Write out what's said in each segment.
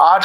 8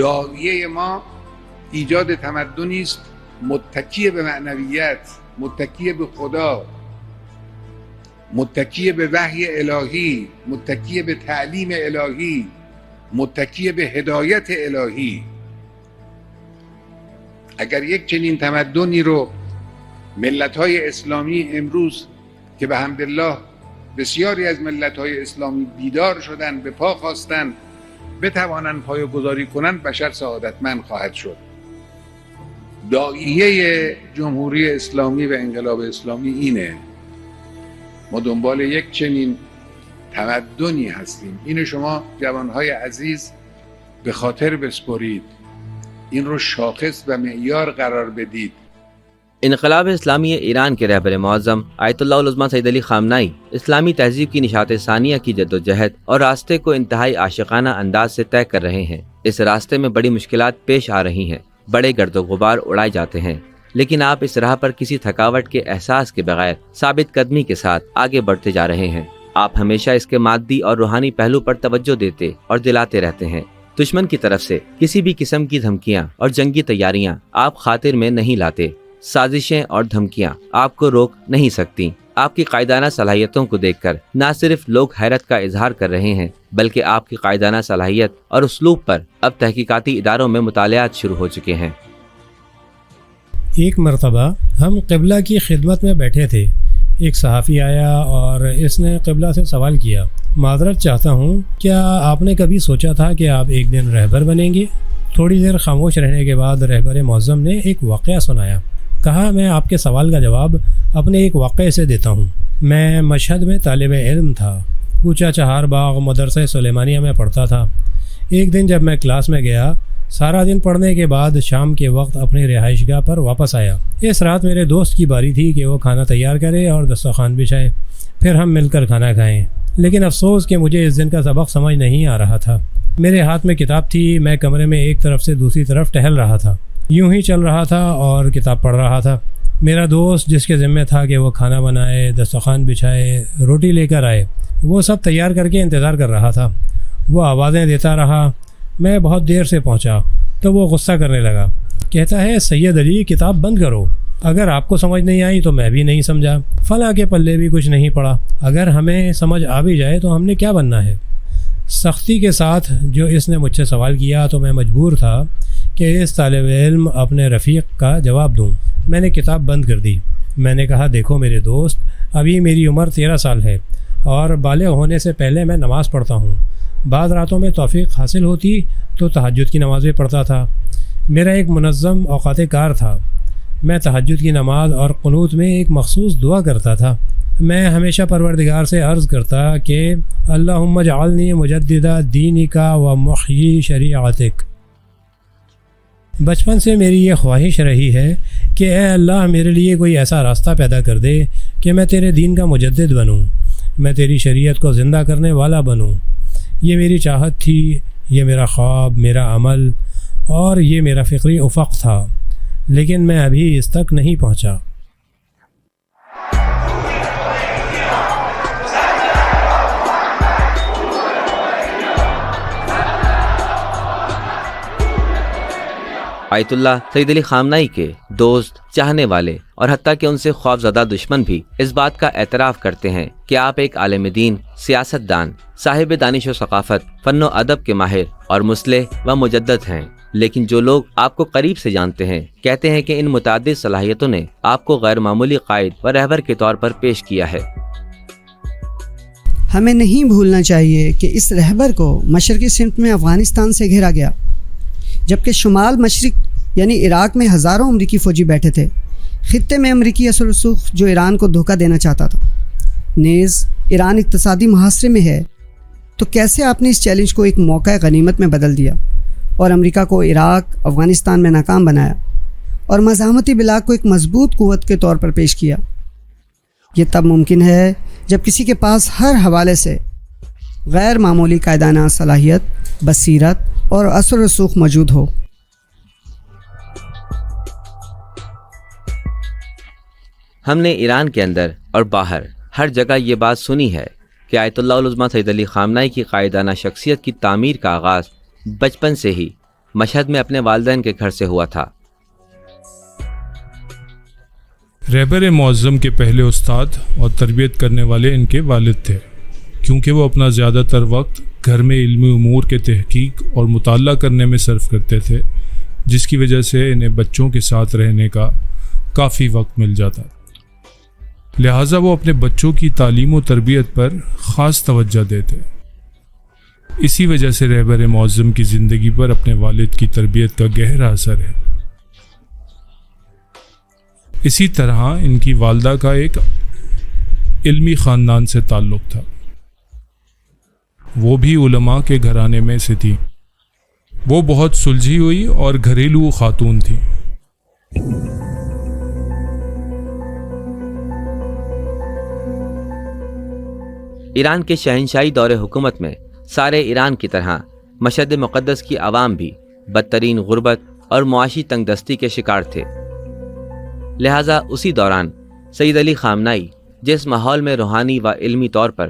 داعیه ما ایجاد تمدنی است متکی به معنویت، متکی به خدا، متکی به وحی الهی، متکی به تعلیم الهی، متکی به هدایت الهی. اگر یک چنین تمدنی رو ملت‌های اسلامی امروز که به حمدالله بسیاری از ملت‌های اسلامی بیدار شدن، به پا خواستن، بتوانند پایه‌گذاری کنند، بشر سعادتمند خواهد شد. داعیه جمهوری اسلامی و انقلاب اسلامی اینه. ما دنبال یک چنین تمدنی هستیم. اینو شما جوانهای عزیز به خاطر بسپرید. این رو شاخص و معیار قرار بدید. انقلاب اسلامی ایران کے رہبر معظم آیت اللہ العظمہ سید علی خامنئی اسلامی تہذیب کی نشاط ثانیہ کی جدوجہد اور راستے کو انتہائی عاشقانہ انداز سے طے کر رہے ہیں۔ اس راستے میں بڑی مشکلات پیش آ رہی ہیں، بڑے گرد و غبار اڑائے جاتے ہیں، لیکن آپ اس راہ پر کسی تھکاوٹ کے احساس کے بغیر ثابت قدمی کے ساتھ آگے بڑھتے جا رہے ہیں۔ آپ ہمیشہ اس کے مادی اور روحانی پہلو پر توجہ دیتے اور دلاتے رہتے ہیں۔ دشمن کی طرف سے کسی بھی قسم کی دھمکیاں اور جنگی تیاریاں آپ خاطر میں نہیں لاتے۔ سازشیں اور دھمکیاں آپ کو روک نہیں سکتی۔ آپ کی قائدانہ صلاحیتوں کو دیکھ کر نہ صرف لوگ حیرت کا اظہار کر رہے ہیں، بلکہ آپ کی قائدانہ صلاحیت اور اسلوب پر اب تحقیقاتی اداروں میں مطالعات شروع ہو چکے ہیں۔ ایک مرتبہ ہم قبلہ کی خدمت میں بیٹھے تھے۔ ایک صحافی آیا اور اس نے قبلہ سے سوال کیا، معذرت چاہتا ہوں، کیا آپ نے کبھی سوچا تھا کہ آپ ایک دن رہبر بنیں گے؟ تھوڑی دیر خاموش رہنے کے بعد رہبر معظم نے ایک واقعہ سنایا۔ کہا، میں آپ کے سوال کا جواب اپنے ایک واقعے سے دیتا ہوں۔ میں مشہد میں طالب علم تھا، کوچہ چہار باغ مدرسہ سلیمانیہ میں پڑھتا تھا۔ ایک دن جب میں کلاس میں گیا، سارا دن پڑھنے کے بعد شام کے وقت اپنی رہائش گاہ پر واپس آیا۔ اس رات میرے دوست کی باری تھی کہ وہ کھانا تیار کرے اور دسترخوان بچھائے، پھر ہم مل کر کھانا کھائیں۔ لیکن افسوس کہ مجھے اس دن کا سبق سمجھ نہیں آ رہا تھا۔ میرے ہاتھ میں کتاب تھی، میں کمرے میں ایک طرف سے دوسری طرف ٹہل رہا تھا، یوں ہی چل رہا تھا اور کتاب پڑھ رہا تھا۔ میرا دوست جس کے ذمہ تھا کہ وہ کھانا بنائے، دسترخوان بچھائے، روٹی لے کر آئے، وہ سب تیار کر کے انتظار کر رہا تھا۔ وہ آوازیں دیتا رہا۔ میں بہت دیر سے پہنچا تو وہ غصہ کرنے لگا، کہتا ہے، سید علی کتاب بند کرو، اگر آپ کو سمجھ نہیں آئی تو میں بھی نہیں سمجھا، فلاں کے پلے بھی کچھ نہیں پڑا، اگر ہمیں سمجھ آ بھی جائے تو ہم نے کیا بننا ہے؟ سختی کے ساتھ جو اس نے مجھ سے سوال کیا تو میں مجبور تھا کہ اس طالب علم اپنے رفیق کا جواب دوں۔ میں نے کتاب بند کر دی۔ میں نے کہا، دیکھو میرے دوست، ابھی میری عمر 13 سال ہے اور بالغ ہونے سے پہلے میں نماز پڑھتا ہوں۔ بعض راتوں میں توفیق حاصل ہوتی تو تہجد کی نمازیں پڑھتا تھا۔ میرا ایک منظم اوقات کار تھا۔ میں تہجد کی نماز اور قنوت میں ایک مخصوص دعا کرتا تھا۔ میں ہمیشہ پروردگار سے عرض کرتا کہ اللہم اجعلنی مجدد دینک و محیی شریعتک۔ بچپن سے میری یہ خواہش رہی ہے کہ اے اللہ میرے لیے کوئی ایسا راستہ پیدا کر دے کہ میں تیرے دین کا مجدد بنوں، میں تیری شریعت کو زندہ کرنے والا بنوں۔ یہ میری چاہت تھی، یہ میرا خواب، میرا عمل اور یہ میرا فکری افق تھا، لیکن میں ابھی اس تک نہیں پہنچا۔ آیت اللہ سید علی خامنہئی کے دوست، چاہنے والے اور حتیٰ کہ ان سے خوفزدہ دشمن بھی اس بات کا اعتراف کرتے ہیں کہ آپ ایک عالم دین، سیاست دان، صاحب دانش و ثقافت، فن و ادب کے ماہر اور مصلح و مجدد ہیں۔ لیکن جو لوگ آپ کو قریب سے جانتے ہیں کہتے ہیں کہ ان متعدد صلاحیتوں نے آپ کو غیر معمولی قائد و رہبر کے طور پر پیش کیا ہے۔ ہمیں نہیں بھولنا چاہیے کہ اس رہبر کو مشرقی سمت میں افغانستان سے گھیرا گیا، جبکہ شمال مشرق یعنی عراق میں ہزاروں امریکی فوجی بیٹھے تھے۔ خطے میں امریکی اثر و رسوخ جو ایران کو دھوکہ دینا چاہتا تھا۔ نیز ایران اقتصادی محاصرے میں ہے، تو کیسے آپ نے اس چیلنج کو ایک موقع غنیمت میں بدل دیا اور امریکہ کو عراق، افغانستان میں ناکام بنایا اور مزاحمتی بلاک کو ایک مضبوط قوت کے طور پر پیش کیا؟ یہ تب ممکن ہے جب کسی کے پاس ہر حوالے سے غیر معمولی قائدانہ صلاحیت، بصیرت اور اثر و رسوخ موجود ہو۔ ہم نے ایران کے اندر اور باہر ہر جگہ یہ بات سنی ہے کہ آیت اللہ العظمہ سید علی خامنہئی کی قائدانہ شخصیت کی تعمیر کا آغاز بچپن سے ہی مشہد میں اپنے والدین کے گھر سے ہوا تھا۔ رہبر معظم کے پہلے استاد اور تربیت کرنے والے ان کے والد تھے، کیونکہ وہ اپنا زیادہ تر وقت گھر میں علمی امور کے تحقیق اور مطالعہ کرنے میں صرف کرتے تھے، جس کی وجہ سے انہیں بچوں کے ساتھ رہنے کا کافی وقت مل جاتا۔ لہٰذا وہ اپنے بچوں کی تعلیم و تربیت پر خاص توجہ دیتے۔ اسی وجہ سے رہبر معظم کی زندگی پر اپنے والد کی تربیت کا گہرا اثر ہے۔ اسی طرح ان کی والدہ کا ایک علمی خاندان سے تعلق تھا، وہ بھی علماء کے گھرانے میں سے تھی۔ وہ بہت سلجھی ہوئی اور گھریلو خاتون تھی۔ ایران کے شہنشاہی دور حکومت میں سارے ایران کی طرح مشہد مقدس کی عوام بھی بدترین غربت اور معاشی تنگ دستی کے شکار تھے۔ لہٰذا اسی دوران سید علی خامنہئی جس ماحول میں روحانی و علمی طور پر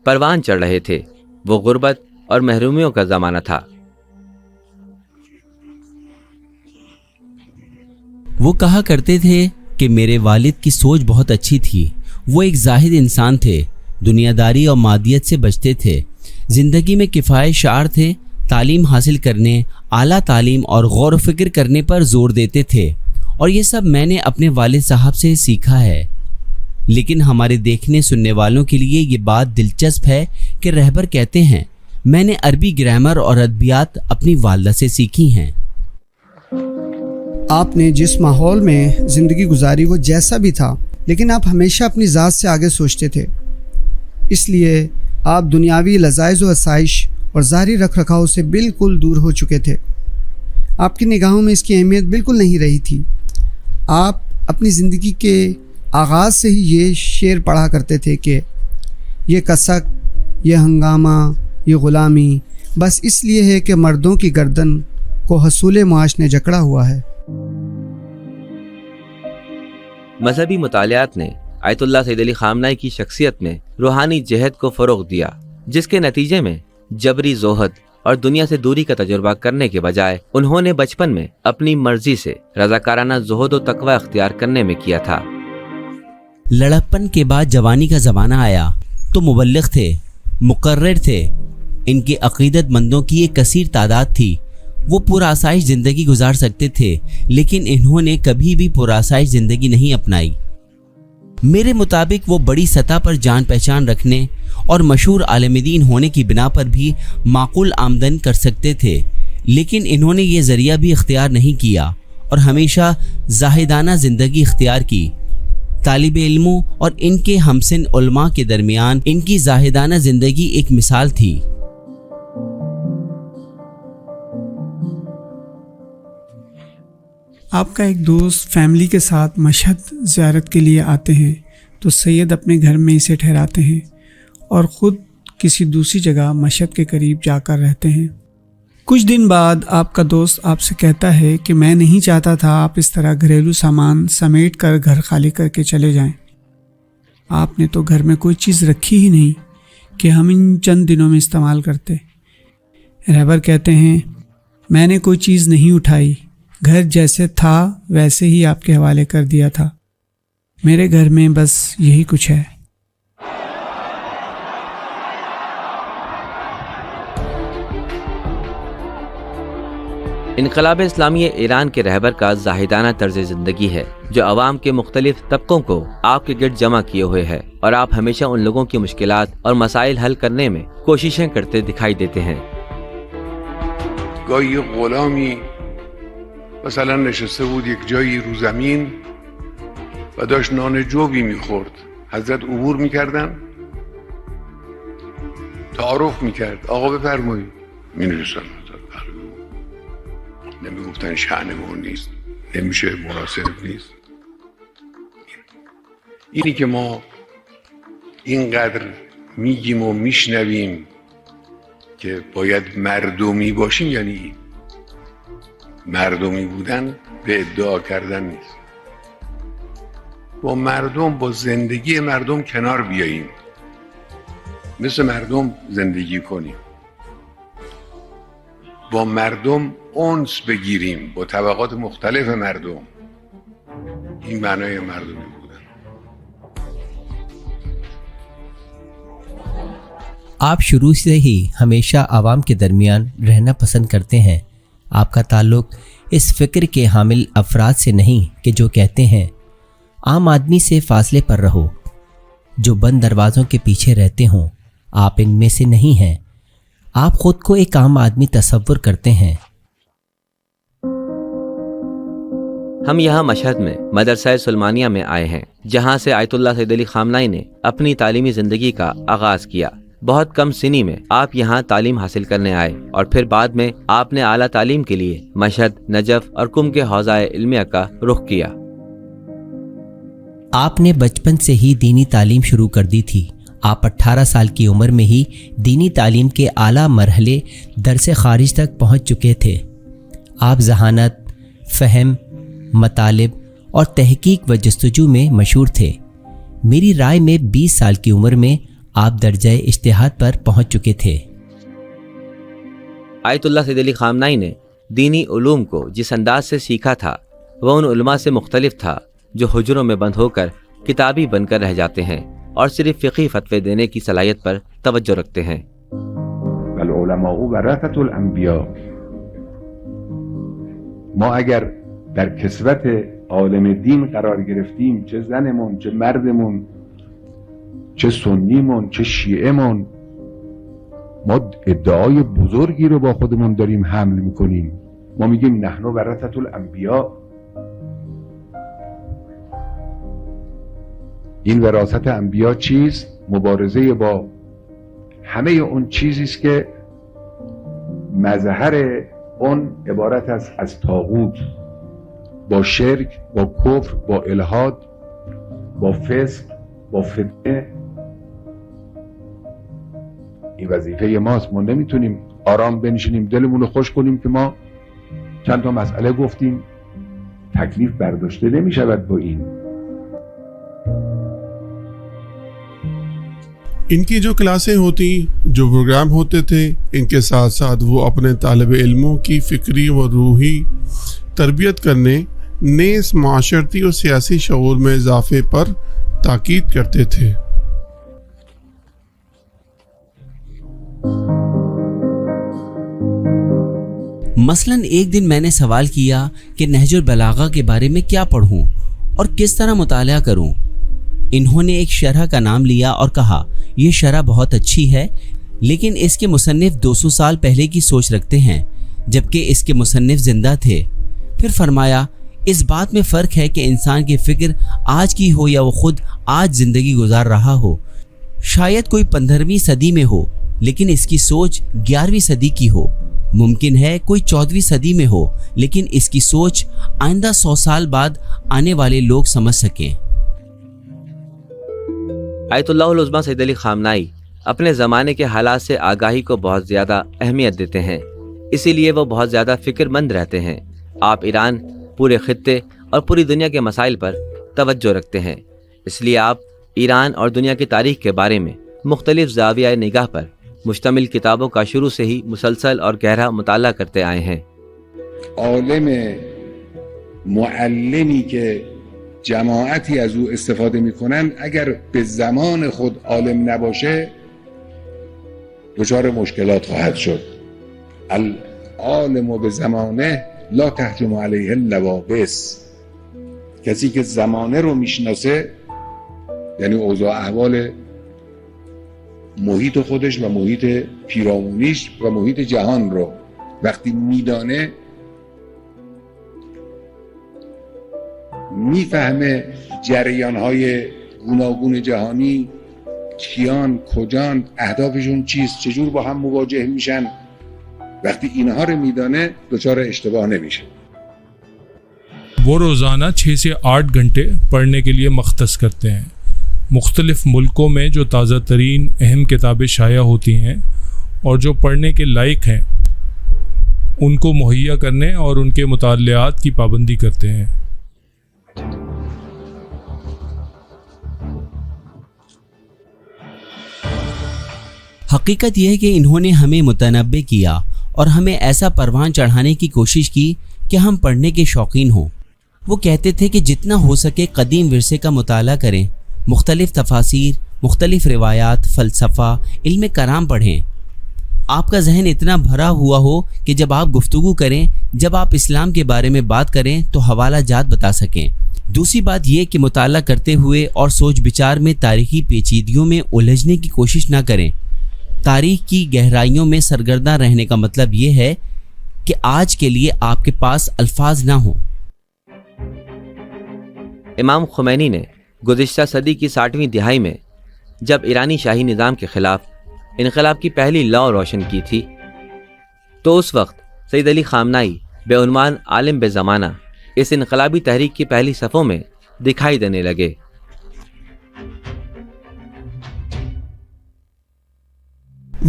پروان چڑھ رہے تھے وہ غربت اور محرومیوں کا زمانہ تھا۔ وہ کہا کرتے تھے کہ میرے والد کی سوچ بہت اچھی تھی، وہ ایک زاہد انسان تھے، دنیا داری اور مادیت سے بچتے تھے، زندگی میں کفایت شعار تھے، تعلیم حاصل کرنے، اعلیٰ تعلیم اور غور و فکر کرنے پر زور دیتے تھے، اور یہ سب میں نے اپنے والد صاحب سے سیکھا ہے۔ لیکن ہمارے دیکھنے سننے والوں کے لیے یہ بات دلچسپ ہے کہ رہبر کہتے ہیں میں نے عربی گرامر اور ادبیات اپنی والدہ سے سیکھی ہیں۔ آپ نے جس ماحول میں زندگی گزاری وہ جیسا بھی تھا، لیکن آپ ہمیشہ اپنی ذات سے آگے سوچتے تھے، اس لیے آپ دنیاوی لذائذ و آسائش اور ظاہری رکھ رکھاؤ سے بالکل دور ہو چکے تھے۔ آپ کی نگاہوں میں اس کی اہمیت بالکل نہیں رہی تھی۔ آپ اپنی زندگی کے آغاز سے ہی یہ شعر پڑھا کرتے تھے کہ یہ کسک، یہ ہنگامہ، یہ غلامی بس اس لیے ہے کہ مردوں کی گردن کو حصول معاش نے جکڑا ہوا ہے۔ مذہبی مطالعات نے آیت اللہ سید علی خامنہئی کی شخصیت میں روحانی جہد کو فروغ دیا، جس کے نتیجے میں جبری زہد اور دنیا سے دوری کا تجربہ کرنے کے بجائے انہوں نے بچپن میں اپنی مرضی سے رضاکارانہ زہد و تقوی اختیار کرنے میں کیا تھا۔ لڑکپن کے بعد جوانی کا زمانہ آیا تو مبلغ تھے، مقرر تھے، ان کے عقیدت مندوں کی ایک کثیر تعداد تھی، وہ پرآسائش زندگی گزار سکتے تھے، لیکن انہوں نے کبھی بھی پرآسائش زندگی نہیں اپنائی۔ میرے مطابق وہ بڑی سطح پر جان پہچان رکھنے اور مشہور عالم دین ہونے کی بنا پر بھی معقول آمدن کر سکتے تھے، لیکن انہوں نے یہ ذریعہ بھی اختیار نہیں کیا اور ہمیشہ زاہدانہ زندگی اختیار کی۔ طالب علموں اور ان کے ہمسن علماء کے درمیان ان کی زاہدانہ زندگی ایک مثال تھی۔ آپ کا ایک دوست فیملی کے ساتھ مشہد زیارت کے لیے آتے ہیں تو سید اپنے گھر میں اسے ٹھہراتے ہیں اور خود کسی دوسری جگہ مشہد کے قریب جا کر رہتے ہیں۔ کچھ دن بعد آپ کا دوست آپ سے کہتا ہے کہ میں نہیں چاہتا تھا آپ اس طرح گھریلو سامان سمیٹ کر گھر خالی کر کے چلے جائیں۔ آپ نے تو گھر میں کوئی چیز رکھی ہی نہیں کہ ہم ان چند دنوں میں استعمال کرتے۔ رہبر کہتے ہیں میں نے کوئی چیز نہیں اٹھائی، گھر جیسے تھا ویسے ہی آپ کے حوالے کر دیا تھا، میرے گھر میں بس یہی کچھ ہے۔ انقلاب اسلامی ایران کے رہبر کا زاہدانہ طرز زندگی ہے جو عوام کے مختلف طبقوں کو آپ کے گرد جمع کیے ہوئے ہے، اور آپ ہمیشہ ان لوگوں کی مشکلات اور مسائل حل کرنے میں کوششیں کرتے دکھائی دیتے ہیں۔ گاهی غلامی مثلا نشسته بود یک جایی رو زمین و داشت نان جوی میخورد، حضرت عبور میکردن، تعارف میکرد، آقا بفرمایید، مینشستن، نمیگفتن شأنمون نیست، نمیشه، مناسب نیست۔ اینی که ما اینقدر میگیم و میشنویم که باید مردمی باشیم، یعنی این مردمی بودن به ادعا کردن نیست، با مردم، با زندگی مردم کنار بیاییم، مثل مردم زندگی کنیم، با مردم انس بگیریم، با طبقات مختلف مردم. این معنای مردمی بودن۔ آپ شروع سے ہی ہمیشہ عوام کے درمیان رہنا پسند کرتے ہیں۔ آپ کا تعلق اس فکر کے حامل افراد سے نہیں کہ جو کہتے ہیں عام آدمی سے فاصلے پر رہو، جو بند دروازوں کے پیچھے رہتے ہوں۔ آپ ان میں سے نہیں ہیں، آپ خود کو ایک عام آدمی تصور کرتے ہیں۔ ہم یہاں مشہد میں مدرسہ سلمانیہ میں آئے ہیں، جہاں سے آیت اللہ سید علی خامنائی نے اپنی تعلیمی زندگی کا آغاز کیا۔ بہت کم سنی میں آپ یہاں تعلیم حاصل کرنے آئے، اور پھر بعد میں آپ نے اعلیٰ تعلیم کے لیے مشہد، نجف اور قم کے حوزہ علمیہ کا رخ کیا۔ آپ نے بچپن سے ہی دینی تعلیم شروع کر دی تھی۔ آپ 18 سال کی عمر میں ہی دینی تعلیم کے اعلیٰ مرحلے درس خارج تک پہنچ چکے تھے۔ آپ ذہانت، فہم، مطالب اور تحقیق و جستجو میں مشہور تھے۔ میری رائے میں 20 سال کی عمر میں آپ درجہ اجتہاد پر پہنچ چکے تھے۔ آیت اللہ سید علی خامنائی نے دینی علوم کو جس انداز سے سیکھا تھا وہ ان علماء سے مختلف تھا جو حجروں میں بند ہو کر کتابی بن کر رہ جاتے ہیں اور صرف فقہی فتوے دینے کی صلاحیت پر توجہ رکھتے ہیں۔ العلماء ورثة الانبیاء، ما اگر در کسوت عالم دین قرار گرفتیم، چه زنمون، چه مردمون، چه سنیمون، چه شیعهمون، ما ادعای بزرگی رو با خودمون داریم حمل میکنیم. ما میگیم نحن ورثة الانبیاء. این وراثت انبیا چیست؟ مبارزه با همه اون چیزی است که مظهر اون عبارت است از طاغوت، با شرک، با کفر، با الحاد، با فسق، با فتنه. این وظیفه ماست. ما نمیتونیم آرام بنشینیم دلمون رو خوش کنیم که ما چند تا مسئله گفتیم، تکلیف برداشته نمیشود با این. ان کی جو کلاسیں ہوتی، جو پروگرام ہوتے تھے، ان کے ساتھ ساتھ وہ اپنے طالب علموں کی فکری و روحی تربیت کرنے، نیز معاشرتی اور سیاسی شعور میں اضافے پر تاکید کرتے تھے۔ مثلاً ایک دن میں نے سوال کیا کہ نہج البلاغہ کے بارے میں کیا پڑھوں اور کس طرح مطالعہ کروں۔ انہوں نے ایک شرح کا نام لیا اور کہا یہ شرح بہت اچھی ہے، لیکن اس کے مصنف 200 سال پہلے کی سوچ رکھتے ہیں جبکہ اس کے مصنف زندہ تھے۔ پھر فرمایا اس بات میں فرق ہے کہ انسان کی فکر آج کی ہو یا وہ خود آج زندگی گزار رہا ہو۔ شاید کوئی 15ویں صدی میں ہو لیکن اس کی سوچ 11ویں صدی کی ہو. ممکن ہے کوئی 14ویں صدی میں ہو لیکن اس کی سوچ آئندہ 100 سال بعد آنے والے لوگ سمجھ سکیں. آیت اللہ العظمہ سید علی خامنائی اپنے زمانے کے حالات سے آگاہی کو بہت زیادہ اہمیت دیتے ہیں، اسی لیے وہ بہت زیادہ فکر مند رہتے ہیں. آپ ایران، پورے خطے اور پوری دنیا کے مسائل پر توجہ رکھتے ہیں، اس لیے آپ ایران اور دنیا کی تاریخ کے بارے میں مختلف زاویہ نگاہ پر مشتمل کتابوں کا شروع سے ہی مسلسل اور گہرا مطالعہ کرتے آئے ہیں. عالم معلمی که جماعتی از او استفاده میکنن اگر به زمان خود عالم نباشه دچار مشکلات خواهد شد. العالم به زمانه لا تهجم علیه اللوابس. کسی که زمانه رو میشناسه یعنی اوضاع احوال محیط خودش و محیط پیرامونیش و محیط جهان رو وقتی میدانه میفهمه جریان‌های گوناگون جهانی کیان، کجان، اهدافشون چیست، چجور با هم مواجه میشن. وقتی اینها رو میدانه دچار اشتباه نمیشه. وہ روزانہ 6 سے 8 گھنٹے پڑھنے کے لیے مختص کرتے ہیں. مختلف ملکوں میں جو تازہ ترین اہم کتابیں شائع ہوتی ہیں اور جو پڑھنے کے لائق ہیں ان کو مہیا کرنے اور ان کے مطالعات کی پابندی کرتے ہیں. حقیقت یہ ہے کہ انہوں نے ہمیں متنبع کیا اور ہمیں ایسا پروان چڑھانے کی کوشش کی کہ ہم پڑھنے کے شوقین ہوں. وہ کہتے تھے کہ جتنا ہو سکے قدیم ورثے کا مطالعہ کریں، مختلف تفاسیر، مختلف روایات، فلسفہ، علم کلام پڑھیں. آپ کا ذہن اتنا بھرا ہوا ہو کہ جب آپ گفتگو کریں، جب آپ اسلام کے بارے میں بات کریں تو حوالہ جات بتا سکیں. دوسری بات یہ کہ مطالعہ کرتے ہوئے اور سوچ بچار میں تاریخی پیچیدگیوں میں الجھنے کی کوشش نہ کریں. تاریخ کی گہرائیوں میں سرگرداں رہنے کا مطلب یہ ہے کہ آج کے لیے آپ کے پاس الفاظ نہ ہوں. امام خمینی نے گزشتہ صدی کی 60ویں دہائی میں جب ایرانی شاہی نظام کے خلاف انقلاب کی پہلی لو روشن کی تھی تو اس وقت سید علی خامنائی بے عنوان عالم بے زمانہ اس انقلابی تحریک کی پہلی صفوں میں دکھائی دینے لگے.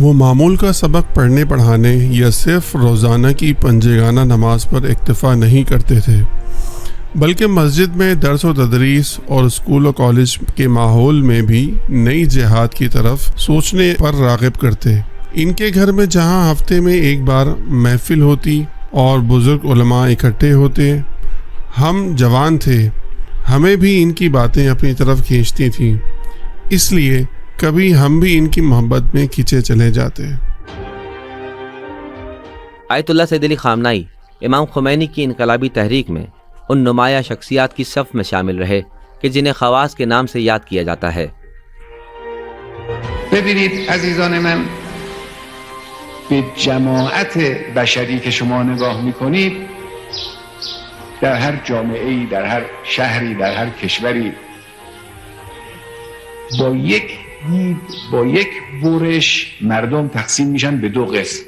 وہ معمول کا سبق پڑھنے پڑھانے یا صرف روزانہ کی پنجگانہ نماز پر اکتفا نہیں کرتے تھے، بلکہ مسجد میں درس و تدریس اور اسکول و کالج کے ماحول میں بھی نئی جہاد کی طرف سوچنے پر راغب کرتے. ان کے گھر میں جہاں ہفتے میں ایک بار محفل ہوتی اور بزرگ علماء اکٹھے ہوتے، ہم جوان تھے، ہمیں بھی ان کی باتیں اپنی طرف کھینچتی تھیں، اس لیے کبھی ہم بھی ان کی محبت میں کھینچے چلے جاتے. آیت اللہ سید علی خامنائی امام خمینی کی انقلابی تحریک میں ان نمایاں شخصیات کی صف میں شامل رہے کہ جنہیں خواص کے نام سے یاد کیا جاتا ہے. ببینید عزیزان من، به جماعت بشری که شما نگاه میکنید در هر جامعه‌ای، در هر شهری، در هر کشوری با یک برش مردم تقسیم میشن به دو قسم.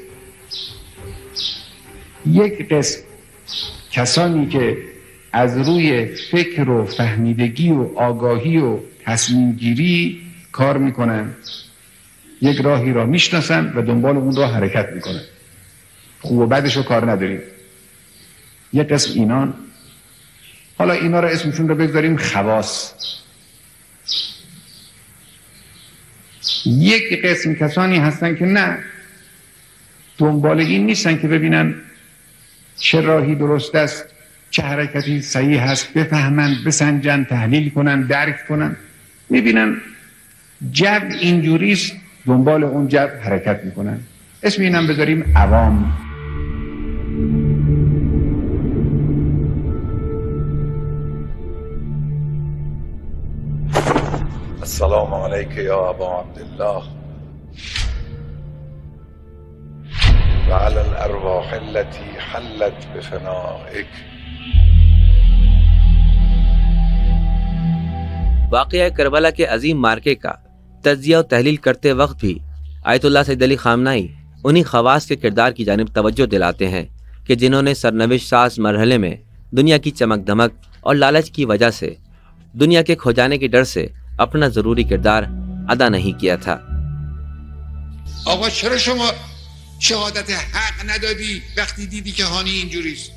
یک قسم کسانی که از روی فکر و فهمیدگی و آگاهی و تصمیم گیری کار میکنن، یک راهی را میشناسن و دنبال اون راه حرکت میکنن، خوب و بدش رو کار نداریم. یک قسم اینان، حالا اینا را اسمشون رو بگذاریم خواص. یک قسم کسانی هستن که نه، دنبال این نیستن که ببینن چه راهی درست است، چه حرکتی صحیح هست، بفهمن، بسنجن، تحلیل کنن، درک کنن. میبینن جو اینجوریست، دنبال اون جو حرکت میکنن. اسم اینم بذاریم عوام. السلام علیک یا ابا عبدالله و علی الارواح التي حلت بفنائک. واقعہ کربلا کے عظیم مارکے کا تجزیہ و تحلیل کرتے وقت بھی آیت اللہ سید علی خامنائی انہی خواص کے کردار کی جانب توجہ دلاتے ہیں کہ جنہوں نے سرنوشت ساز مرحلے میں دنیا کی چمک دمک اور لالچ کی وجہ سے، دنیا کے کھو جانے کے ڈر سے اپنا ضروری کردار ادا نہیں کیا تھا۔ آقا چرا شما شهادت حق ندادی وقتی دیدی که هانی اینجوریست؟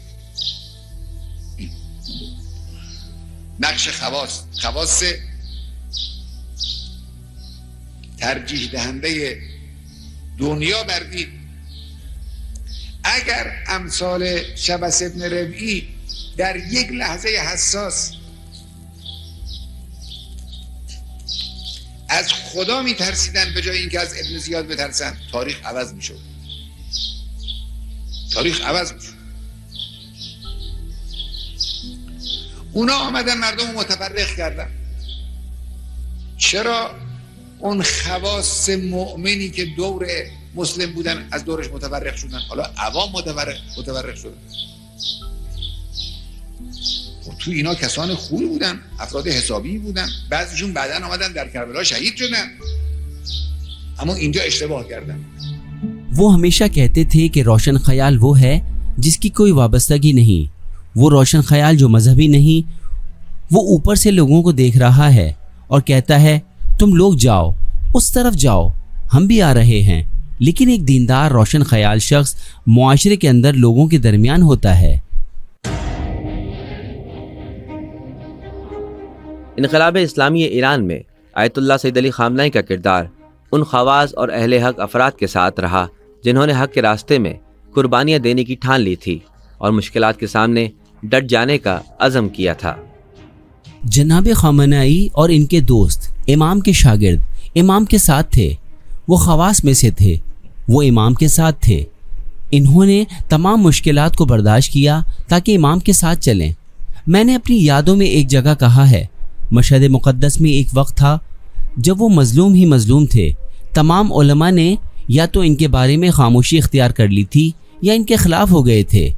نقش خواص ترجیح دهنده دنیا بردید. اگر امثال شبس ابن ربعی در یک لحظه حساس از خدا میترسیدن به جای اینکه از ابن زیاد بترسن، تاریخ عوض میشد. اونا آمدن مردم متفرق کردن. چرا اون خواص مؤمنی که دور مسلم بودن از دورش متفرق شدن؟ حالا عوام متفرق شدن. تو اینا کسان خوبی بودن، افراد حسابی بودن، بعضیشون بعداً آمدن در کربلا شهید شدن، اما اینجا اشتباه کردن. وہ ہمیشہ کہتے تھے کہ روشن خیال وہ ہے جس کی کوئی وابستگی نہیں، وہ روشن خیال جو مذہبی نہیں، وہ اوپر سے لوگوں کو دیکھ رہا ہے اور کہتا ہے تم لوگ جاؤ، اس طرف جاؤ، ہم بھی آ رہے ہیں۔ لیکن ایک دیندار روشن خیال شخص معاشرے کے اندر لوگوں کے درمیان ہوتا ہے۔ انقلاب اسلامی ایران میں آیت اللہ سید علی خامنائی کا کردار ان خواص اور اہل حق افراد کے ساتھ رہا جنہوں نے حق کے راستے میں قربانیاں دینے کی ٹھان لی تھی اور مشکلات کے سامنے ڈٹ جانے کا عزم کیا تھا۔ جناب خامنائی اور ان کے دوست امام کے شاگرد امام کے ساتھ تھے، وہ خواص میں سے تھے، وہ امام کے ساتھ تھے۔ انہوں نے تمام مشکلات کو برداشت کیا تاکہ امام کے ساتھ چلیں۔ میں نے اپنی یادوں میں ایک جگہ کہا ہے، مشہد مقدس میں ایک وقت تھا جب وہ مظلوم ہی مظلوم تھے۔ تمام علماء نے یا تو ان کے بارے میں خاموشی اختیار کر لی تھی یا ان کے خلاف ہو گئے تھے،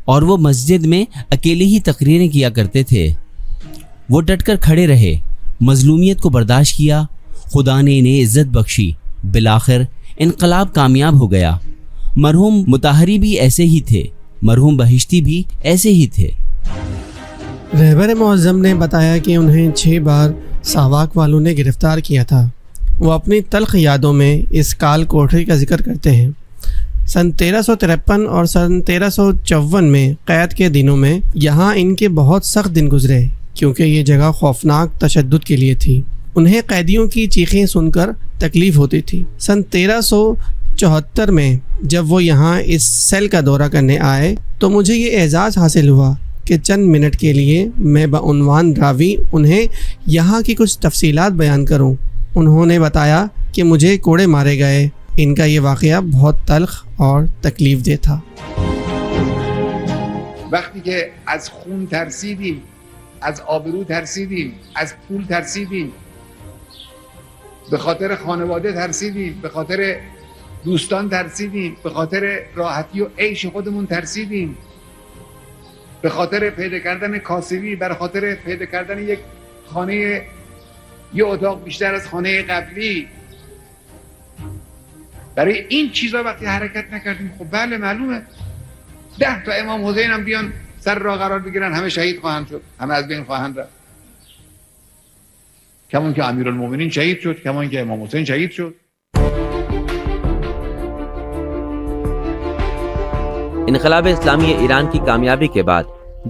اور وہ مسجد میں اکیلے ہی تقریریں کیا کرتے تھے۔ وہ ڈٹ کر کھڑے رہے، مظلومیت کو برداشت کیا، خدا نے انہیں عزت بخشی، بالآخر انقلاب کامیاب ہو گیا۔ مرحوم مطہری بھی ایسے ہی تھے، مرحوم بہشتی بھی ایسے ہی تھے۔ رہبر معظم نے بتایا کہ انہیں 6 بار ساواک والوں نے گرفتار کیا تھا۔ وہ اپنی تلخ یادوں میں اس کال کوٹری کا ذکر کرتے ہیں۔ سن 1353 اور سن 1354 میں قید کے دنوں میں یہاں ان کے بہت سخت دن گزرے، کیونکہ یہ جگہ خوفناک تشدد کے لیے تھی۔ انہیں قیدیوں کی چیخیں سن کر تکلیف ہوتی تھی۔ سن 1374 میں جب وہ یہاں اس سیل کا دورہ کرنے آئے تو مجھے یہ اعزاز حاصل ہوا کہ چند منٹ کے لیے میں بعنوان راوی انہیں یہاں کی کچھ تفصیلات بیان کروں۔ انہوں نے بتایا کہ مجھے کوڑے مارے گئے۔ ان کا یہ واقعہ بہت تلخ اور تکلیف دہ تھا۔ وقتی که از خون ترسیدیم، از آبرو ترسیدیم، از پول ترسیدیم، به خاطر خانواده ترسیدیم، به خاطر دوستان ترسیدیم، به خاطر راحتی و عیش خودمون ترسیدیم، به خاطر پیدا کردن کاسبی، برای خاطر پیدا کردن یک خانه، یه اتاق بیشتر از خانه قبلی، برای این چیزا وقتی حرکت نکردیم، خب بله معلومه 10 تا امام حسین هم بیان سر راه قرار بگیرن، همه شهید خواهند شد، همه از بین خواهند رفت. کمان که امیرالمومنین شهید شد، کمان که امام حسین شهید شد. انقلاب اسلامی ایران کی کامیابی کے بعد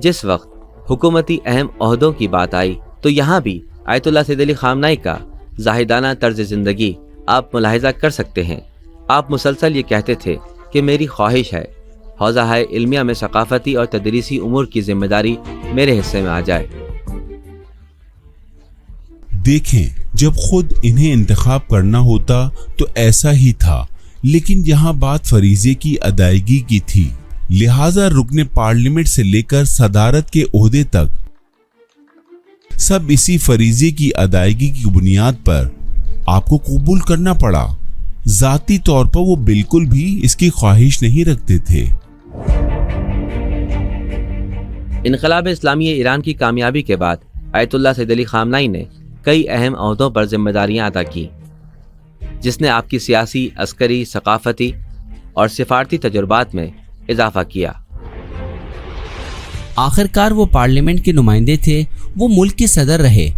جس وقت حکومتی اہم عہدوں کی بات آئی تو یہاں بھی آیت اللہ سید علی خامنائی کا زاہدانہ طرز زندگی آپ ملاحظہ کر سکتے ہیں۔ آپ مسلسل یہ کہتے تھے کہ میری خواہش ہے حوزہ علمیہ میں ثقافتی اور تدریسی امور کی ذمہ داری میرے حصے میں آ جائے۔ دیکھیں، جب خود انہیں انتخاب کرنا ہوتا تو ایسا ہی تھا، لیکن یہاں بات فریضے کی ادائیگی کی تھی، لہٰذا رکن پارلیمنٹ سے لے کر صدارت کے عہدے تک سب اسی فریضے کی ادائیگی کی بنیاد پر آپ کو قبول کرنا پڑا۔ ذاتی طور پر وہ بالکل بھی اس کی خواہش نہیں رکھتے تھے۔ انقلاب اسلامی ایران کی کامیابی کے بعد آیت اللہ سید علی خامنائی نے کئی اہم عہدوں پر ذمہ داریاں ادا کی۔ جس نے آپ کی سیاسی، عسکری، ثقافتی اور سفارتی تجربات میں اضافہ کیا۔ آخرکار وہ پارلیمنٹ کے نمائندے تھے، وہ ملک کے صدر رہے،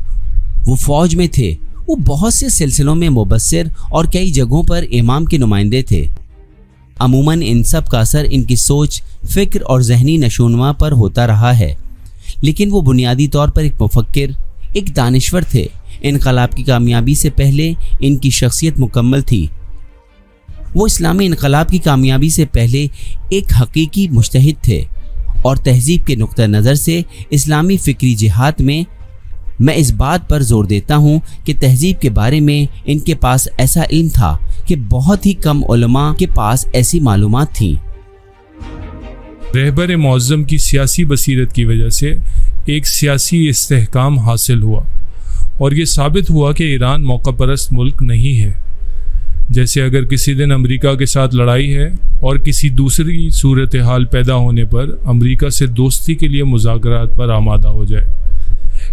وہ فوج میں تھے، وہ بہت سے سلسلوں میں مبصر اور کئی جگہوں پر امام کے نمائندے تھے۔ عموماً ان سب کا اثر ان کی سوچ، فکر اور ذہنی نشوونما پر ہوتا رہا ہے، لیکن وہ بنیادی طور پر ایک مفکر، ایک دانشور تھے۔ انقلاب کی کامیابی سے پہلے ان کی شخصیت مکمل تھی۔ وہ اسلامی انقلاب کی کامیابی سے پہلے ایک حقیقی مجتہد تھے، اور تہذیب کے نقطہ نظر سے اسلامی فکری جہاد میں اس بات پر زور دیتا ہوں کہ تہذیب کے بارے میں ان کے پاس ایسا علم تھا کہ بہت ہی کم علماء کے پاس ایسی معلومات تھیں۔ رہبر معظم کی سیاسی بصیرت کی وجہ سے ایک سیاسی استحکام حاصل ہوا، اور یہ ثابت ہوا کہ ایران موقع پرست ملک نہیں ہے۔ جیسے اگر کسی دن امریکہ کے ساتھ لڑائی ہے اور کسی دوسری صورتحال پیدا ہونے پر امریکہ سے دوستی کے لیے مذاکرات پر آمادہ ہو جائے،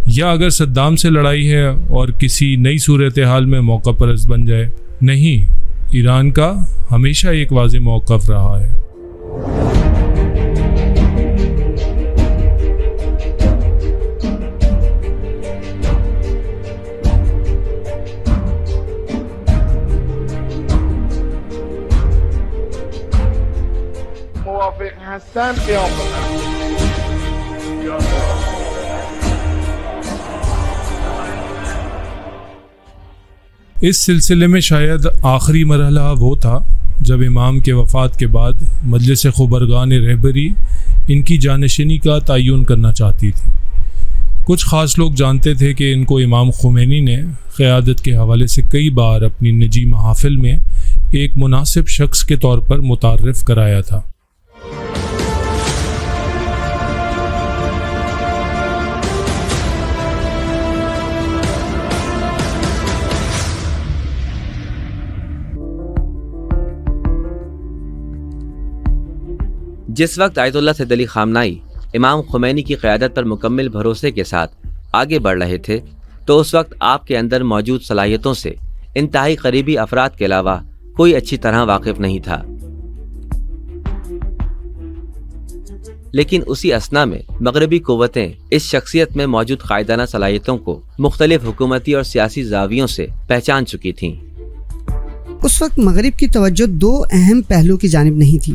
یا اگر صدام سے لڑائی ہے اور کسی نئی صورتحال میں موقع پرست بن جائے۔ نہیں، ایران کا ہمیشہ ایک واضح موقف رہا ہے۔ موافق هستن قیام کنن. اس سلسلے میں شاید آخری مرحلہ وہ تھا جب امام کے وفات کے بعد مجلس خبرگان رہبری ان کی جانشینی کا تعین کرنا چاہتی تھی۔ کچھ خاص لوگ جانتے تھے کہ ان کو امام خمینی نے قیادت کے حوالے سے کئی بار اپنی نجی محافل میں ایک مناسب شخص کے طور پر متعارف کرایا تھا۔ جس وقت آیت اللہ سید علی خامنائی امام خمینی کی قیادت پر مکمل بھروسے کے ساتھ آگے بڑھ رہے تھے، تو اس وقت آپ کے اندر موجود صلاحیتوں سے انتہائی قریبی افراد کے علاوہ کوئی اچھی طرح واقف نہیں تھا۔ لیکن اسی اثنا میں مغربی قوتیں اس شخصیت میں موجود قائدانہ صلاحیتوں کو مختلف حکومتی اور سیاسی زاویوں سے پہچان چکی تھیں۔ اس وقت مغرب کی توجہ دو اہم پہلو کی جانب نہیں تھی: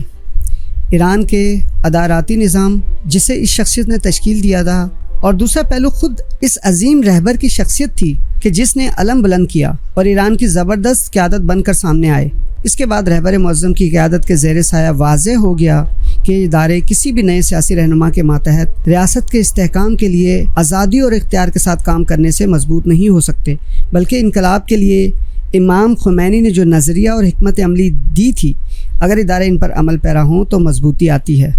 ایران کے اداراتی نظام جسے اس شخصیت نے تشکیل دیا تھا، اور دوسرا پہلو خود اس عظیم رہبر کی شخصیت تھی کہ جس نے علم بلند کیا اور ایران کی زبردست قیادت بن کر سامنے آئے۔ اس کے بعد رہبر معظم کی قیادت کے زیر سایہ واضح ہو گیا کہ یہ ادارے کسی بھی نئے سیاسی رہنما کے ماتحت ریاست کے استحکام کے لیے آزادی اور اختیار کے ساتھ کام کرنے سے مضبوط نہیں ہو سکتے، بلکہ انقلاب کے لیے امام خمینی نے جو نظریہ اور حکمت عملی دی تھی، اگر ادارے ان پر عمل پیرا ہوں تو مضبوطی آتی ہے۔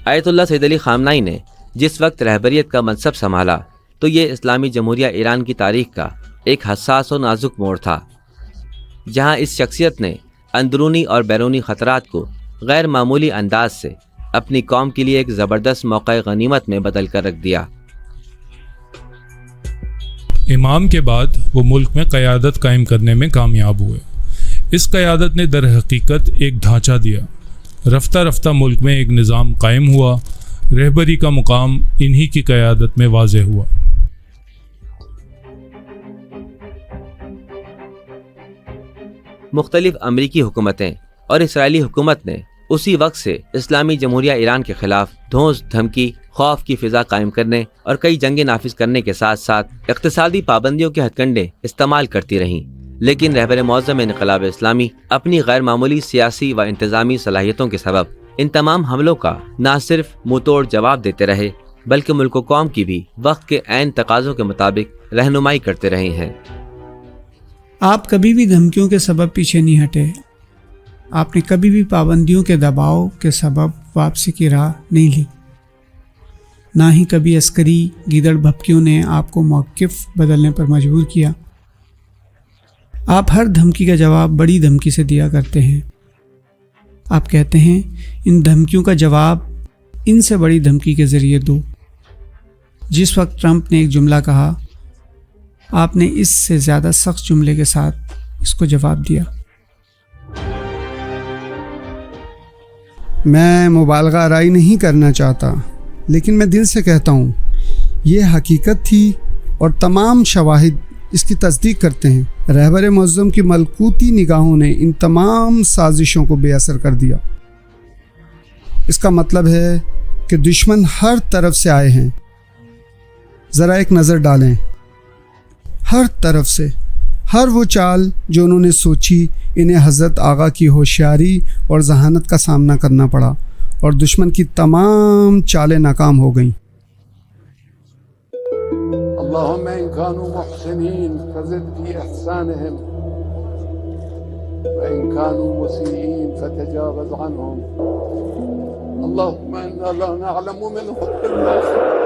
آیت اللہ سید علی خامنائی نے جس وقت رہبریت کا منصب سنبھالا تو یہ اسلامی جمہوریہ ایران کی تاریخ کا ایک حساس و نازک موڑ تھا، جہاں اس شخصیت نے اندرونی اور بیرونی خطرات کو غیر معمولی انداز سے اپنی قوم کے لیے ایک زبردست موقع غنیمت میں بدل کر رکھ دیا۔ امام کے بعد وہ ملک میں قیادت قائم کرنے میں کامیاب ہوئے۔ اس قیادت نے در حقیقت ایک ڈھانچہ دیا۔ رفتہ رفتہ ملک میں ایک نظام قائم ہوا، رہبری کا مقام انہی کی قیادت میں واضح ہوا۔ مختلف امریکی حکومتیں اور اسرائیلی حکومت نے اسی وقت سے اسلامی جمہوریہ ایران کے خلاف دھونس دھمکی، خوف کی فضا قائم کرنے اور کئی جنگیں نافذ کرنے کے ساتھ ساتھ اقتصادی پابندیوں کے ہتھ کنڈے استعمال کرتی رہیں، لیکن رہبر معظم انقلاب اسلامی اپنی غیر معمولی سیاسی و انتظامی صلاحیتوں کے سبب ان تمام حملوں کا نہ صرف منہ توڑ جواب دیتے رہے بلکہ ملک و قوم کی بھی وقت کے عین تقاضوں کے مطابق رہنمائی کرتے رہے ہیں۔ آپ کبھی بھی دھمکیوں کے سبب پیچھے نہیں ہٹے، آپ نے کبھی بھی پابندیوں کے دباؤ کے سبب واپسی کی راہ نہیں لی، نہ ہی کبھی عسکری گیدڑ بھپکیوں نے آپ کو موقف بدلنے پر مجبور کیا۔ آپ ہر دھمکی کا جواب بڑی دھمکی سے دیا کرتے ہیں۔ آپ کہتے ہیں ان دھمکیوں کا جواب ان سے بڑی دھمکی کے ذریعے دو۔ جس وقت ٹرمپ نے ایک جملہ کہا، آپ نے اس سے زیادہ سخت جملے کے ساتھ اس کو جواب دیا۔ میں مبالغہ آرائی نہیں کرنا چاہتا، لیکن میں دل سے کہتا ہوں یہ حقیقت تھی اور تمام شواہد اس کی تصدیق کرتے ہیں۔ رہبر معظم کی ملکوتی نگاہوں نے ان تمام سازشوں کو بے اثر کر دیا۔ اس کا مطلب ہے کہ دشمن ہر طرف سے آئے ہیں۔ ذرا ایک نظر ڈالیں، ہر طرف سے ہر وہ چال جو انہوں نے سوچی، انہیں حضرت آغا کی ہوشیاری اور ذہانت کا سامنا کرنا پڑا اور دشمن کی تمام چالیں ناکام ہو گئیں۔ اللهم إن كانوا محسنين فزد في إحسانهم وإن كانوا مسيئين فتجاوز عنهم اللهم إنا لا نعلم منهم إلا خير۔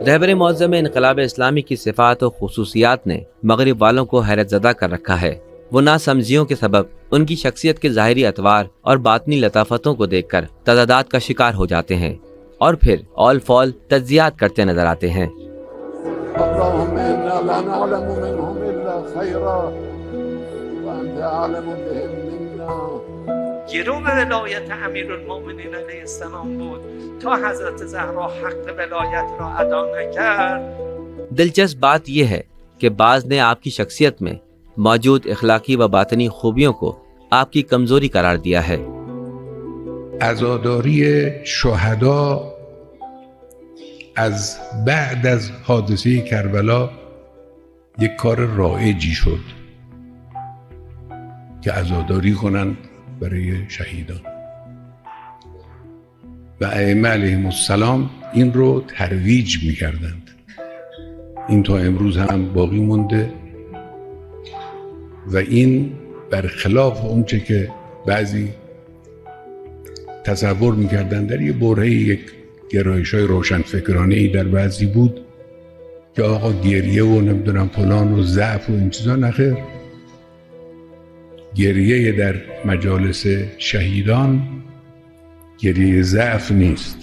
رہبر معظم انقلاب اسلامی کی صفات و خصوصیات نے مغرب والوں کو حیرت زدہ کر رکھا ہے۔ وہ ناسمجھیوں کے سبب ان کی شخصیت کے ظاہری اطوار اور باطنی لطافتوں کو دیکھ کر تضادات کا شکار ہو جاتے ہیں اور پھر اول فول تجزیات کرتے نظر آتے ہیں۔ اللهم إنا لا نعلم منهم إلا خيرا وأنت أعلم بهم منا۔ گرو ولایت امیرالمؤمنین علیه السلام بود تا حضرت زهرا حق ولایت را ادا نکرد۔ دلچسپ بات یہ ہے کہ بعض نے آپ کی شخصیت میں موجود اخلاقی و باطنی خوبیوں کو آپ کی کمزوری قرار دیا ہے۔ عزاداری شهدا از بعد از حادثه کربلا یک کار رایجی شد که عزاداری کنند برای شهیدان و ائمه علیهم السلام این رو ترویج می‌کردند۔ این تا امروز هم باقی مونده و این برخلاف اونچه که بعضی تصور می‌کردند در یه برهه یک گرایش‌های روشنفکرانه‌ای در بعضی بود که آقا گریه و نمیدونم فلان و ضعف و این چیزا، نخیر. گریه در مجالس شهیدان گریه ضعف نیست،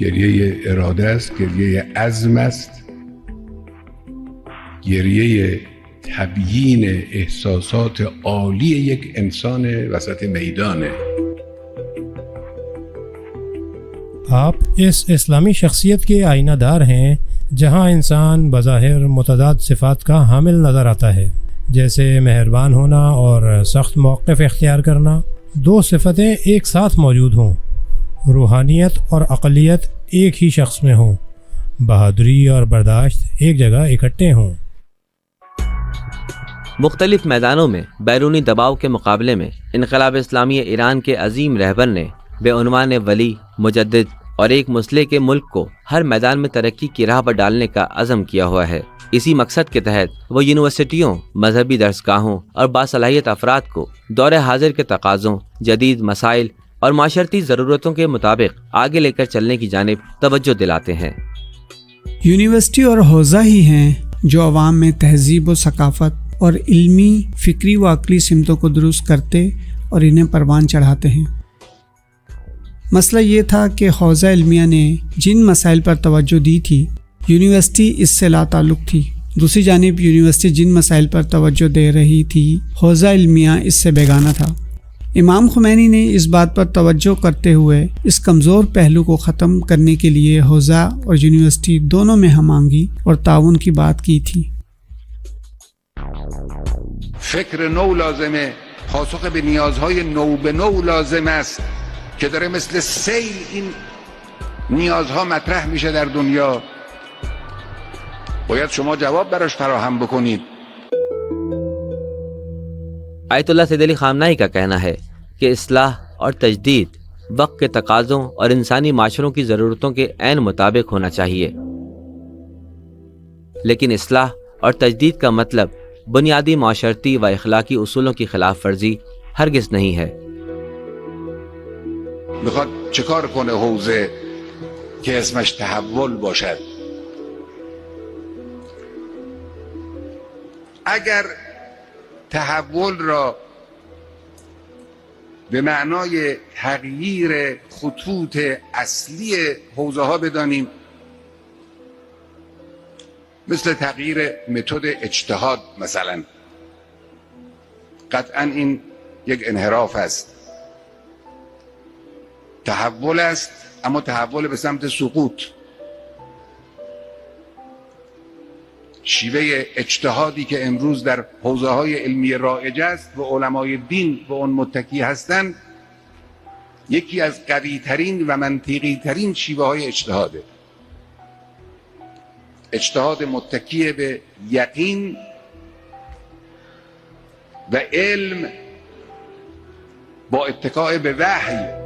گریه اراده است، گریه عزم است، گریه تبیین احساسات عالی یک انسان وسط میدانه۔ آپ اس اسلامی شخصیت کے آئینہ دار ہیں جہاں انسان بظاہر متضاد صفات کا حامل نظر آتا ہے، جیسے مہربان ہونا اور سخت موقف اختیار کرنا۔ دو صفتیں ایک ساتھ موجود ہوں، روحانیت اور عقلیت ایک ہی شخص میں ہوں، بہادری اور برداشت ایک جگہ اکٹھے ہوں۔ مختلف میدانوں میں بیرونی دباؤ کے مقابلے میں انقلاب اسلامی ایران کے عظیم رہبر نے بے عنوان ولی، مجدد اور ایک مسلح کے ملک کو ہر میدان میں ترقی کی راہ پر ڈالنے کا عزم کیا ہوا ہے۔ اسی مقصد کے تحت وہ یونیورسٹیوں، مذہبی درسگاہوں اور باصلاحیت افراد کو دور حاضر کے تقاضوں، جدید مسائل اور معاشرتی ضرورتوں کے مطابق آگے لے کر چلنے کی جانب توجہ دلاتے ہیں۔ یونیورسٹی اور حوزہ ہی ہیں جو عوام میں تہذیب و ثقافت اور علمی، فکری و عقلی سمتوں کو درست کرتے اور انہیں پروان چڑھاتے ہیں۔ مسئلہ یہ تھا کہ حوزہ علمیہ نے جن مسائل پر توجہ دی تھی، یونیورسٹی اس سے لا تعلق تھی۔ دوسری جانب یونیورسٹی جن مسائل پر توجہ دے رہی تھی، حوزہ علمیہ اس سے بیگانہ تھا۔ امام خمینی نے اس بات پر توجہ کرتے ہوئے اس کمزور پہلو کو ختم کرنے کے لیے حوزہ اور یونیورسٹی دونوں میں ہم آہنگی اور تعاون کی بات کی تھی۔ فکر نو لازمه، پاسخ به نیازهای نو به نو لازم است که داره مثل سیل این نیازها مطرح میشه در دنیا، باید شما جواب براش فراهم بکنید۔ آیت اللہ سید علی خامنہئی کا کہنا ہے کہ اصلاح اور تجدید وقت کے تقاضوں اور انسانی معاشروں کی ضرورتوں کے عین مطابق ہونا چاہیے، لیکن اصلاح اور تجدید کا مطلب بنیادی معاشرتی و اخلاقی اصولوں کی خلاف ورزی ہرگز نہیں ہے۔ میخواد چیکار کنه حوزه که اسمش تحول باشد؟ اگر تحول را به معنای تغییر خطوط اصلی حوزه ها بدانیم، مثل تغییر متد اجتهاد مثلا. قطعا این یک انحراف است، تحول است، اما تحول به سمت سقوط. شیوه اجتهادی که امروز در حوزه های علمی رایج است و علمای دین به اون متکی هستند، یکی از قوی ترین و منطقی ترین شیوه های اجتهاده. اجتهاد متکی به یقین و علم با اتکاء به وحی.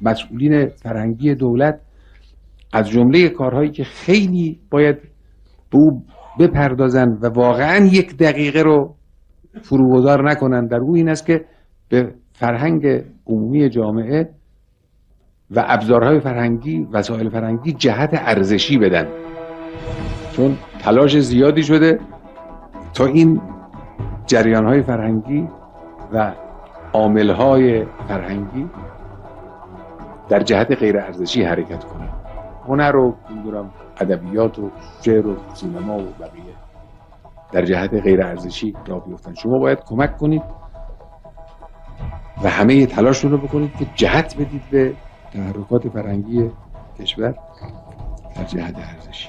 مسئولین فرهنگی دولت از جمله کارهایی که خیلی باید به او بپردازن و واقعا یک دقیقه رو فروگذار نکنن در او این است که به فرهنگ عمومی جامعه و ابزارهای فرهنگی، وسایل فرهنگی جهت ارزشی بدن، چون تلاش زیادی شده تا این جریانهای فرهنگی و عاملهای فرهنگی در جهت غیر ارزشی حرکت کنه. هنر و ادبیات و شعر و سینما و بقیه در جهت غیر ارزشی راه بیفتن. شما باید کمک کنید و همه تلاشتون رو بکنید که جهت بدید به تحرکات فرهنگی کشور در جهت ارزشی.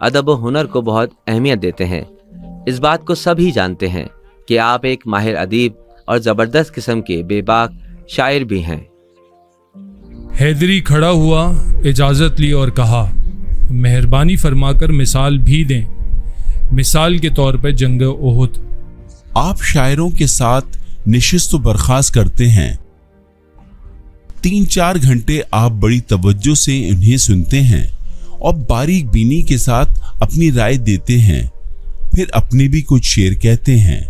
ادب و ہنر کو بہت اہمیت دیتے ہیں۔ اس بات کو سب ہی جانتے ہیں کہ آپ ایک ماہر ادیب اور زبردست قسم کے بے باک شاعر بھی ہیں۔ حیدری کھڑا ہوا، اجازت لی اور کہا، مہربانی فرما کر مثال بھی دیں، مثال کے طور پہ جنگ احد۔ آپ شاعروں کے ساتھ نشست و برخاست کرتے ہیں، 3-4 گھنٹے آپ بڑی توجہ سے انہیں سنتے ہیں اور باریک بینی کے ساتھ اپنی رائے دیتے ہیں، پھر اپنے بھی کچھ شعر کہتے ہیں۔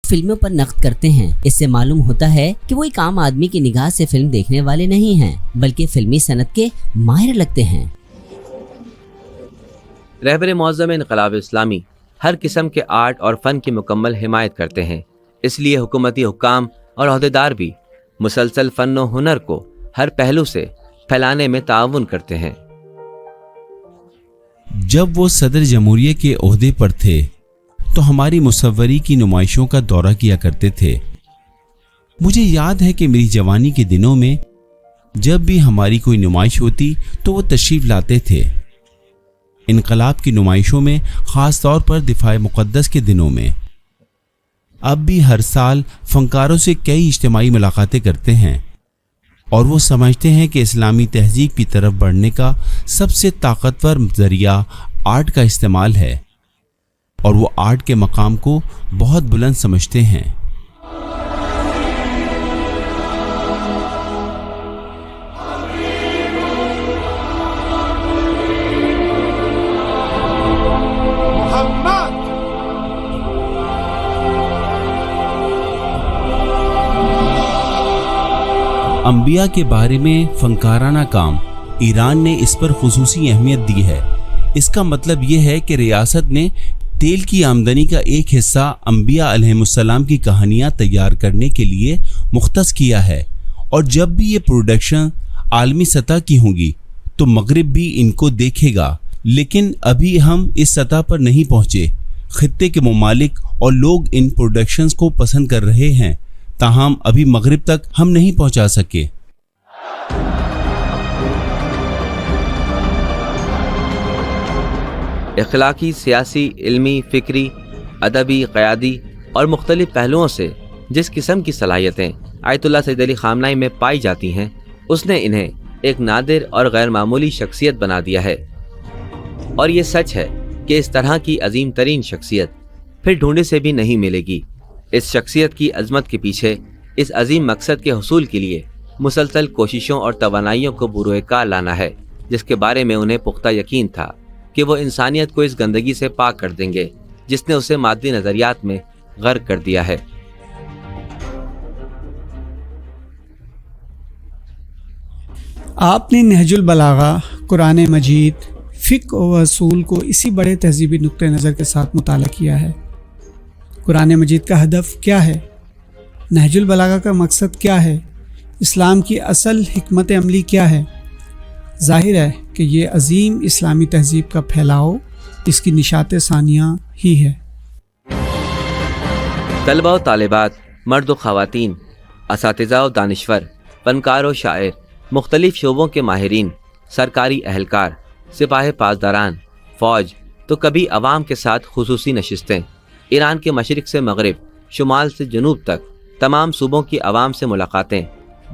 فلموں پر نقد کرتے ہیں، اس سے معلوم ہوتا ہے کہ وہ ایک عام آدمی کی نگاہ سے فلم دیکھنے والے نہیں ہیں، بلکہ فلمی صنعت کے ماہر لگتے ہیں۔ رہبر معظم انقلاب اسلامی ہر قسم کے آرٹ اور فن کی مکمل حمایت کرتے ہیں، اس لیے حکومتی حکام اور عہدیدار بھی مسلسل فن و ہنر کو ہر پہلو سے پھیلانے میں تعاون کرتے ہیں۔ جب وہ صدر جمہوریہ کے عہدے پر تھے تو ہماری مصوری کی نمائشوں کا دورہ کیا کرتے تھے۔ مجھے یاد ہے کہ میری جوانی کے دنوں میں جب بھی ہماری کوئی نمائش ہوتی تو وہ تشریف لاتے تھے۔ انقلاب کی نمائشوں میں، خاص طور پر دفاع مقدس کے دنوں میں۔ اب بھی ہر سال فنکاروں سے کئی اجتماعی ملاقاتیں کرتے ہیں اور وہ سمجھتے ہیں کہ اسلامی تہذیب کی طرف بڑھنے کا سب سے طاقتور ذریعہ آرٹ کا استعمال ہے، اور وہ آرٹ کے مقام کو بہت بلند سمجھتے ہیں۔ انبیاء کے بارے میں فنکارانہ کام، ایران نے اس پر خصوصی اہمیت دی ہے۔ اس کا مطلب یہ ہے کہ ریاست نے تیل کی آمدنی کا ایک حصہ انبیاء علیہم السلام کی کہانیاں تیار کرنے کے لیے مختص کیا ہے، اور جب بھی یہ پروڈکشن عالمی سطح کی ہوں گی تو مغرب بھی ان کو دیکھے گا، لیکن ابھی ہم اس سطح پر نہیں پہنچے۔ خطے کے ممالک اور لوگ ان پروڈکشنز کو پسند کر رہے ہیں، تاہم ابھی مغرب تک ہم نہیں پہنچا سکے۔ اخلاقی، سیاسی، علمی، فکری، ادبی، قیادی اور مختلف پہلوؤں سے جس قسم کی صلاحیتیں آیت اللہ سید علی خامنہئی میں پائی جاتی ہیں، اس نے انہیں ایک نادر اور غیر معمولی شخصیت بنا دیا ہے۔ اور یہ سچ ہے کہ اس طرح کی عظیم ترین شخصیت پھر ڈھونڈے سے بھی نہیں ملے گی۔ اس شخصیت کی عظمت کے پیچھے اس عظیم مقصد کے حصول کے لیے مسلسل کوششوں اور توانائیوں کو بروئے کار لانا ہے، جس کے بارے میں انہیں پختہ یقین تھا کہ وہ انسانیت کو اس گندگی سے پاک کر دیں گے جس نے اسے مادی نظریات میں غرق کر دیا ہے۔ آپ نے نہج البلاغہ، قرآن مجید، فقہ و اصول کو اسی بڑے تہذیبی نقطہ نظر کے ساتھ مطالعہ کیا ہے۔ قرآن مجید کا ہدف کیا ہے؟ نہج البلاغہ کا مقصد کیا ہے؟ اسلام کی اصل حکمت عملی کیا ہے؟ ظاہر ہے کہ یہ عظیم اسلامی تہذیب کا پھیلاؤ اس کی نشات ثانیہ ہی ہے۔ طلبہ و طالبات، مرد و خواتین، اساتذہ و دانشور، فنکار و شاعر، مختلف شعبوں کے ماہرین، سرکاری اہلکار، سپاہ پاسداران، فوج، تو کبھی عوام کے ساتھ خصوصی نشستیں، ایران کے مشرق سے مغرب، شمال سے جنوب تک تمام صوبوں کی عوام سے ملاقاتیں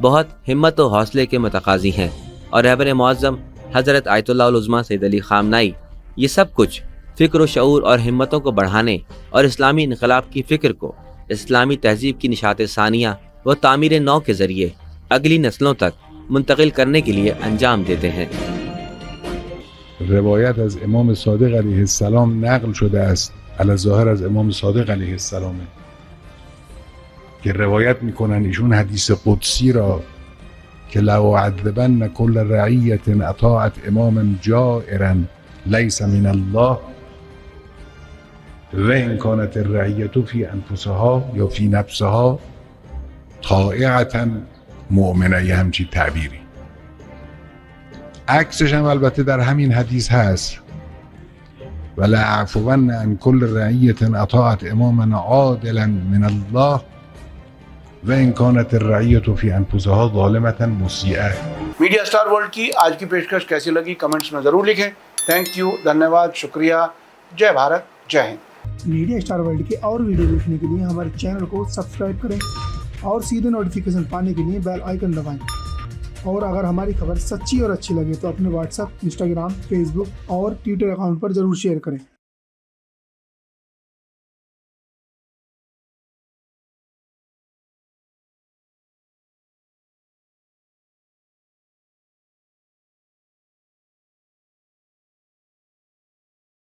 بہت ہمت و حوصلے کے متقاضی ہیں، اور رہبر معظم حضرت آیت اللہ العظمہ سید علی خامنائی یہ سب کچھ فکر و شعور اور ہمتوں کو بڑھانے اور اسلامی انقلاب کی فکر کو اسلامی تہذیب کی نشات ثانیہ و تعمیر نو کے ذریعے اگلی نسلوں تک منتقل کرنے کے لیے انجام دیتے ہیں۔ روایت از امام صادق علیه السلام نقل شده است، علی ظاهر از امام صادق علیه السلام، که روایت میکنن ایشون حدیث قدسی را که لأعذبن كل رعیة اطاعت امام جائرا لیس من الله و ان كانت الرعیة فی انفسها یا فی نفسها طائعة مؤمنه، یه همچی تعبیری. عکسش هم البته در همین حدیث هست، ولأعفون عن كل رعیة اطاعت اماما عادلا من الله و ان كانت الرعیة فی انفسها ظالمة مسیئة۔ میڈیا اسٹار ورلڈ کی آج کی پیشکش کیسی لگی کمنٹس میں ضرور لکھیں۔ تھینک یو، دھنیہ واد، شکریہ، جے بھارت، جے ہند۔ میڈیا اسٹار ورلڈ کے اور ویڈیو دیکھنے کے لیے ہمارے چینل کو سبسکرائب کریں اور سیدھے نوٹیفیکیشن پانے کے لیے بیل آئیکن دبائیں، اور اگر ہماری خبر سچی اور اچھی لگے تو اپنے واٹس ایپ، انسٹاگرام، فیس بک اور ٹویٹر اکاؤنٹ پر ضرور شیئر کریں۔